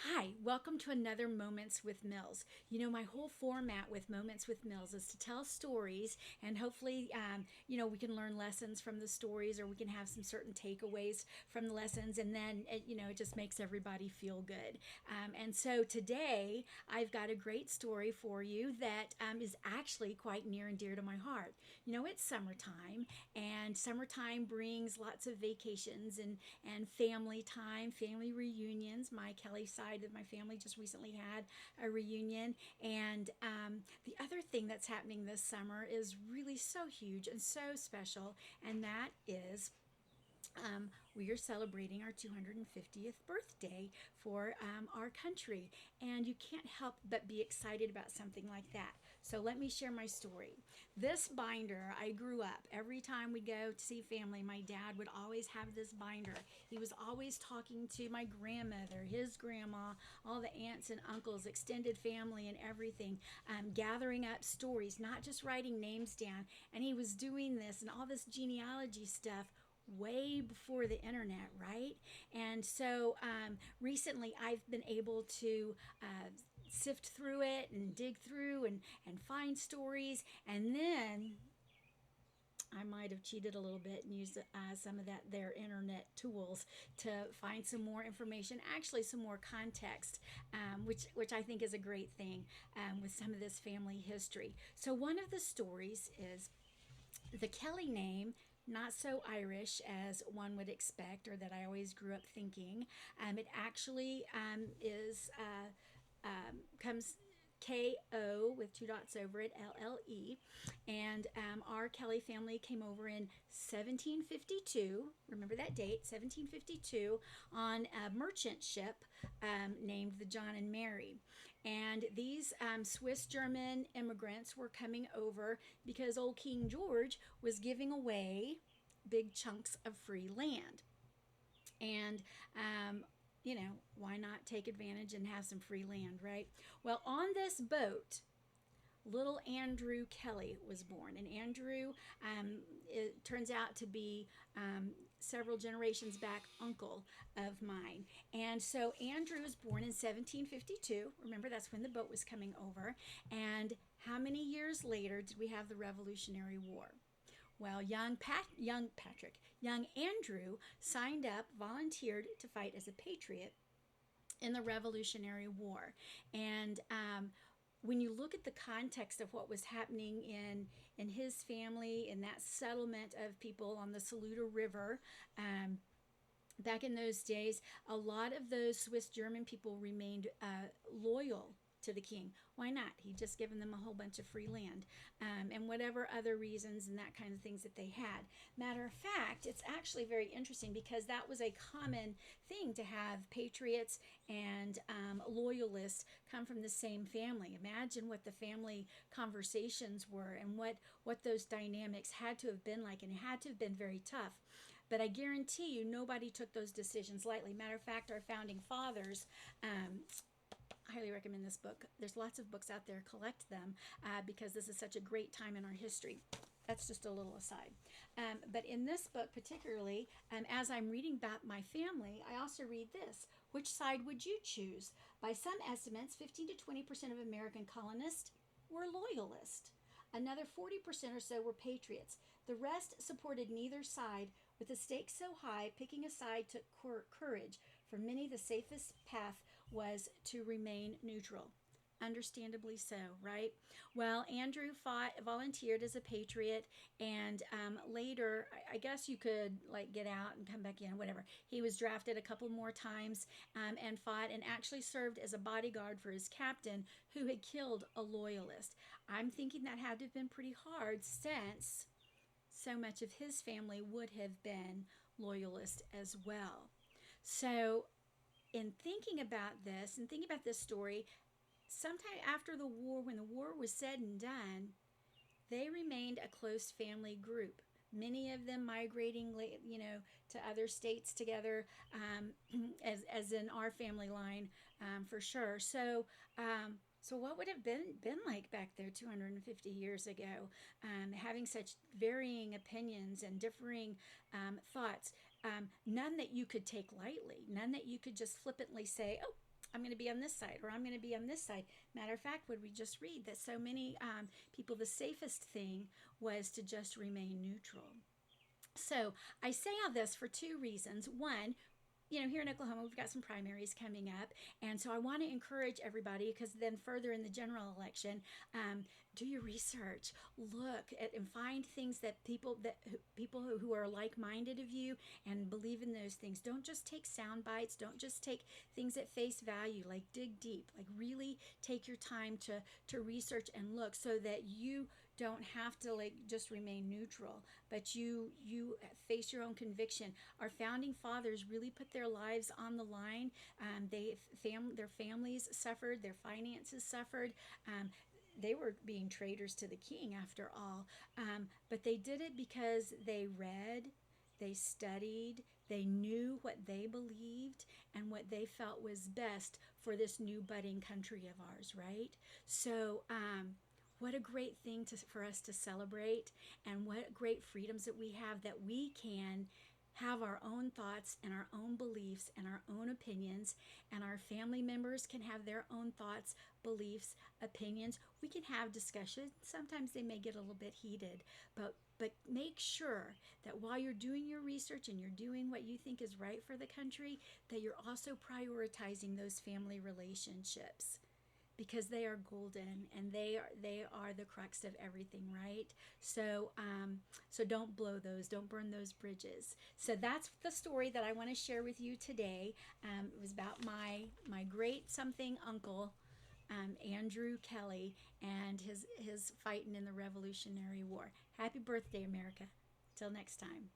Hi, welcome to another Moments with Mills. You know, my whole format with Moments with Mills is to tell stories, and hopefully, we can learn lessons from the stories, or we can have some certain takeaways from the lessons, and then, it just makes everybody feel good. And so today, I've got a great story for you that is actually quite near and dear to my heart. You know, it's summertime, and summertime brings lots of vacations and family time, family reunions. My Kelly side of my family just recently had a reunion. And the other thing that's happening this summer is really so huge and so special, and that is we are celebrating our 250th birthday for our country. And you can't help but be excited about something like that. So let me share my story. This binder, I grew up, every time we go to see family, my dad would always have this binder. He was always talking to my grandmother, his grandma, all the aunts and uncles, extended family, and everything, gathering up stories, not just writing names down. And he was doing this and all this genealogy stuff way before the internet, right? And so recently I've been able to sift through it and dig through and find stories. And then I might have cheated a little bit and used some of their internet tools to find some more information, actually some more context, which I think is a great thing with some of this family history. So one of the stories is the Kelly name, not so Irish as one would expect, or that I always grew up thinking. It actually is comes Ko with two dots over it, LLE. And our Kelly family came over in 1752. Remember that date, 1752, on a merchant ship named the John and Mary. And these Swiss German immigrants were coming over because old King George was giving away big chunks of free land. And why not take advantage and have some free land, right? Well, on this boat, little Andrew Kelly was born. And Andrew, it turns out to be several generations back uncle of mine. And so Andrew was born in 1752. Remember, that's when the boat was coming over. And how many years later did we have the Revolutionary War? Well, young Andrew signed up, volunteered to fight as a patriot in the Revolutionary War. And when you look at the context of what was happening in his family, in that settlement of people on the Saluda River, back in those days, a lot of those Swiss German people remained loyal to the king. Why not? He'd just given them a whole bunch of free land, and whatever other reasons and that kind of things that they had. Matter of fact, it's actually very interesting because that was a common thing to have patriots and loyalists come from the same family. Imagine what the family conversations were and what those dynamics had to have been like, and it had to have been very tough. But I guarantee you, nobody took those decisions lightly. Matter of fact, our founding fathers, I highly recommend this book. There's lots of books out there. Collect them because this is such a great time in our history. That's just a little aside. But in this book, particularly, as I'm reading about my family, I also read this. Which side would you choose? By some estimates, 15 to 20% of American colonists were loyalists. Another 40% or so were patriots. The rest supported neither side. With the stakes so high, picking a side took courage. For many, the safest path was to remain neutral. Understandably so, right? Well, Andrew volunteered as a patriot, and later, I guess you could like get out and come back in, whatever. He was drafted a couple more times and fought, and actually served as a bodyguard for his captain, who had killed a loyalist. I'm thinking that had to have been pretty hard, since so much of his family would have been loyalist as well. So, in thinking about this and thinking about this story, sometime after the war, when the war was said and done, they remained a close family group. Many of them migrating, to other states together, as in our family line, for sure. So what would have been like back there 250 years ago, having such varying opinions and differing thoughts, none that you could take lightly, none that you could just flippantly say, oh, I'm going to be on this side, or I'm going to be on this side. Matter of fact, would we just read that so many people, the safest thing was to just remain neutral. So I say all this for two reasons. One, here in Oklahoma, we've got some primaries coming up. And so I want to encourage everybody, because then further in the general election, do your research, look at and find things that people who are like-minded of you and believe in those things. Don't just take sound bites. Don't just take things at face value. Like, dig deep. Like, really take your time to research and look, so that you don't have to like just remain neutral, but you face your own conviction. Our founding fathers really put their lives on the line. Their families suffered, their finances suffered. They were being traitors to the king, after all. But they did it because they read, they studied, they knew what they believed and what they felt was best for this new budding country of ours, right? So, what a great thing for us to celebrate, and what great freedoms that we have, that we can have our own thoughts and our own beliefs and our own opinions, and our family members can have their own thoughts, beliefs, opinions. We can have discussions. Sometimes they may get a little bit heated, but make sure that while you're doing your research and you're doing what you think is right for the country, that you're also prioritizing those family relationships, because they are golden, and they are the crux of everything, right? So so don't don't burn those bridges. So that's the story that I want to share with you today. It was about my great something uncle, Andrew Kelly, and his fighting in the Revolutionary War. Happy birthday, America. Till next time.